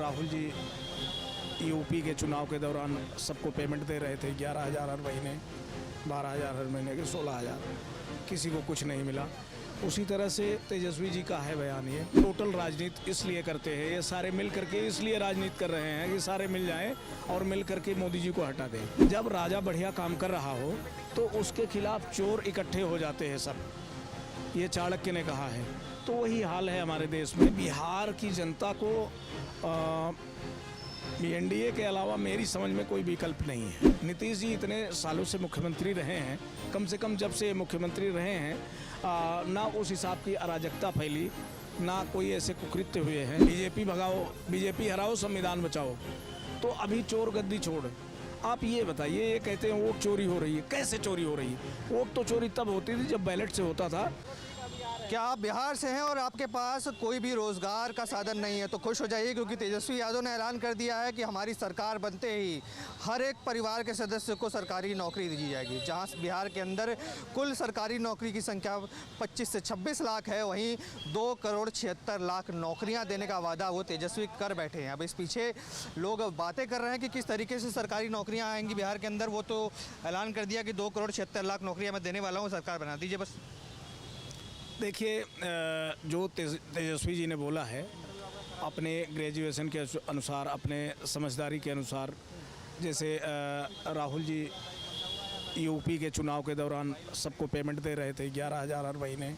Rahul ji UP के चुनाव के दौरान सबको पेमेंट दे रहे थे, 11,000 हर महीने, 12,000 हर महीने के 16,000, किसी को कुछ नहीं मिला। उसी तरह से तेजस्वी जी का है बयान, ये टोटल राजनीति इसलिए करते हैं, ये सारे मिल करके इसलिए राजनीति कर रहे हैं कि सारे मिल जाएं और मिल करके मोदी जी को हटा दें। जब राजा बढ़िया काम कर रहा हो तो उसके खिलाफ चोर इकट्ठे हो जाते हैं सब, ये चाणक्य ने कहा है। तो वही हाल है हमारे देश में। बिहार की जनता को एनडीए के अलावा मेरी समझ में कोई विकल्प नहीं है। नीतीश जी इतने सालों से मुख्यमंत्री रहे हैं, कम से कम जब से मुख्यमंत्री रहे हैं ना उस हिसाब की अराजकता फैली, ना कोई ऐसे कुकृत्य हुए हैं। बीजेपी भगाओ, बीजेपी हराओ, संविधान बचाओ। तो अभी चोर गद्दी छोड़, आप ये बताइए, ये कहते हैं वोट चोरी हो रही है, कैसे चोरी हो रही है? वोट तो चोरी तब होती थी जब बैलेट से होता था। क्या आप बिहार से हैं और आपके पास कोई भी रोजगार का साधन नहीं है तो खुश हो जाइए, क्योंकि तेजस्वी यादव ने ऐलान कर दिया है कि हमारी सरकार बनते ही हर एक परिवार के सदस्य को सरकारी नौकरी दी जाएगी। जहां बिहार के अंदर कुल सरकारी नौकरी की संख्या 25 से 26 लाख है, वहीं 2,76,00,000 नौकरियां देने का वादा वो तेजस्वी कर बैठे हैं। अब इस पीछे लोग बातें कर रहे हैं कि किस तरीके से सरकारी नौकरियाँ आएंगी बिहार के अंदर। वो तो ऐलान कर दिया कि 2,76,00,000 नौकरियाँ मैं देने वाला हूँ, सरकार बना दीजिए बस। देखिए, जो तेजस्वी जी ने बोला है अपने ग्रेजुएशन के अनुसार, अपने समझदारी के अनुसार, जैसे राहुल जी यूपी के चुनाव के दौरान सबको पेमेंट दे रहे थे, 11,000 हर महीने,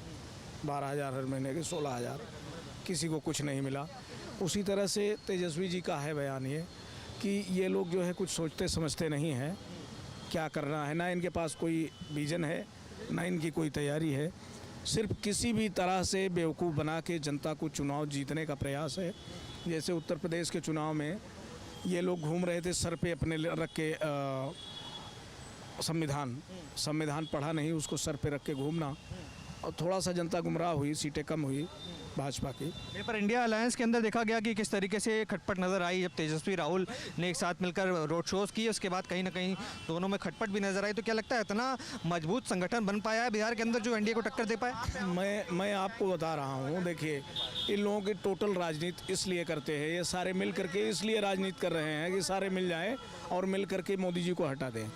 12,000 हर महीने के 16,000, किसी को कुछ नहीं मिला। उसी तरह से तेजस्वी जी का है बयान, ये कि ये लोग जो है कुछ सोचते समझते नहीं हैं क्या करना है, ना इनके पास कोई विजन है, ना इनकी कोई तैयारी है। सिर्फ किसी भी तरह से बेवकूफ़ बना के जनता को चुनाव जीतने का प्रयास है। जैसे उत्तर प्रदेश के चुनाव में ये लोग घूम रहे थे सर पे अपने रख के, संविधान पढ़ा नहीं, उसको सर पे रख के घूमना, और थोड़ा सा जनता गुमराह हुई, सीटें कम हुई भाजपा की। पर इंडिया अलायंस के अंदर देखा गया कि किस तरीके से खटपट नजर आई जब तेजस्वी राहुल ने एक साथ मिलकर रोड शोज किए, उसके बाद कहीं ना कहीं दोनों में खटपट भी नजर आई। तो क्या लगता है इतना मजबूत संगठन बन पाया है बिहार के अंदर जो एनडीए को टक्कर दे पाए? मैं आपको बता रहा हूँ, देखिए इन लोगों की टोटल राजनीति इसलिए करते हैं, ये सारे मिल करके इसलिए राजनीति कर रहे हैं कि सारे मिल जाएँ और मिल करके मोदी जी को हटा दें।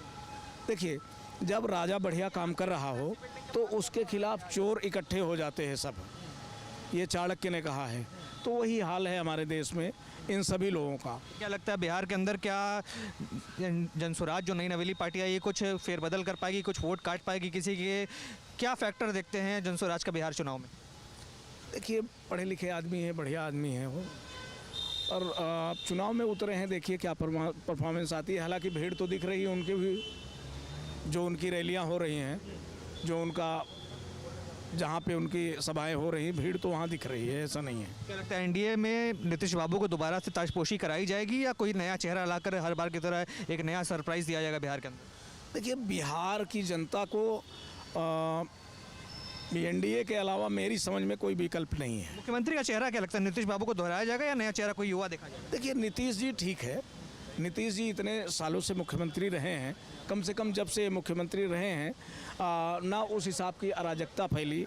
देखिए, जब राजा बढ़िया काम कर रहा हो तो उसके खिलाफ चोर इकट्ठे हो जाते हैं सब, ये चाणक्य ने कहा है। तो वही हाल है हमारे देश में इन सभी लोगों का। क्या लगता है बिहार के अंदर क्या जनसुराज जो नई नवेली पार्टी आई, ये कुछ फेरबदल कर पाएगी, कुछ वोट काट पाएगी किसी के? क्या फैक्टर देखते हैं जनसुराज का बिहार चुनाव में? देखिए, पढ़े लिखे आदमी है, बढ़िया आदमी है वो, और चुनाव में उतरे हैं, देखिए क्या परफॉर्मेंस आती है। हालांकि भीड़ तो दिख रही है उनकी भी, जो उनकी रैलियां हो रही हैं, जो उनका जहाँ पे उनकी सभाएं हो रही हैं, भीड़ तो वहाँ दिख रही है, ऐसा नहीं है। क्या लगता है एनडीए में नीतीश बाबू को दोबारा से ताजपोशी कराई जाएगी या कोई नया चेहरा लाकर हर बार की तरह एक नया सरप्राइज दिया जाएगा बिहार के अंदर? देखिए, बिहार की जनता को एनडीए के अलावा मेरी समझ में कोई विकल्प नहीं है। मुख्यमंत्री का चेहरा क्या लगता है, नीतीश बाबू को दोहराया जाएगा या नया चेहरा कोई युवा देखा जाएगा? देखिए, नीतीश जी ठीक है, नीतीश जी इतने सालों से मुख्यमंत्री रहे हैं, कम से कम जब से मुख्यमंत्री रहे हैं ना उस हिसाब की अराजकता फैली,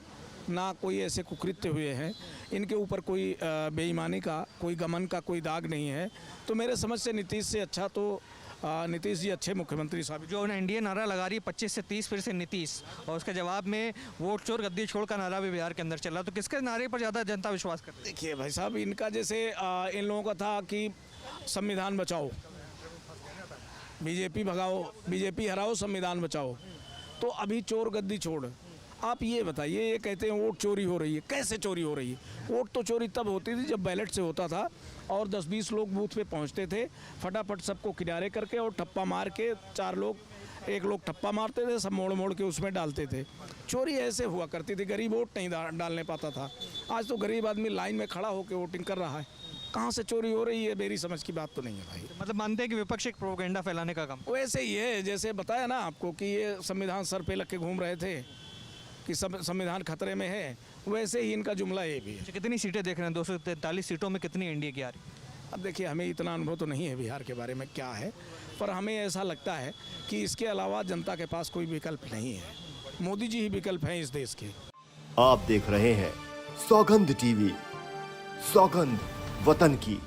ना कोई ऐसे कुकृत्य हुए हैं, इनके ऊपर कोई बेईमानी का, कोई गमन का कोई दाग नहीं है। तो मेरे समझ से नीतीश से अच्छा तो नीतीश जी अच्छे मुख्यमंत्री साहब। जो एनडीए नारा लगा रही है 25 से 30 फिर से नीतीश, और उसके जवाब में वोट चोर गद्दी छोड़ का नारा भी बिहार के अंदर चल रहा, तो किसके नारे पर ज़्यादा जनता विश्वास करती है? देखिए भाई साहब, इनका जैसे इन लोगों का था कि संविधान बचाओ, बीजेपी भगाओ, बीजेपी हराओ, संविधान बचाओ। तो अभी चोर गद्दी छोड़, आप ये बताइए, ये कहते हैं वोट चोरी हो रही है, कैसे चोरी हो रही है? वोट तो चोरी तब होती थी जब बैलेट से होता था और 10-20 लोग बूथ पे पहुंचते थे, फटाफट सबको किनारे करके और ठप्पा मार के, एक लोग ठप्पा मारते थे, सब मोड़ मोड़ के उसमें डालते थे। चोरी ऐसे हुआ करती थी, गरीब वोट नहीं डालने पाता था। आज तो गरीब आदमी लाइन में खड़ा होकर वोटिंग कर रहा है, कहाँ से चोरी हो रही है? मेरी समझ की बात तो नहीं है भाई। मतलब मानते हैं कि विपक्ष एक प्रोपेगेंडा फैलाने का काम वैसे ही है, जैसे बताया ना आपको कि ये संविधान सर पे लग के घूम रहे थे कि संविधान खतरे में है, वैसे ही इनका जुमला ये भी है। कितनी सीटें देख रहे हैं? 243 सीटों में कितनी एनडीए की आ रही? अब देखिए, हमें इतना अनुभव तो नहीं है बिहार के बारे में क्या है, पर हमें ऐसा लगता है कि इसके अलावा जनता के पास कोई विकल्प नहीं है। मोदी जी ही विकल्प हैं इस देश के। आप देख रहे हैं सौगंध टीवी, सौगंध वतन की।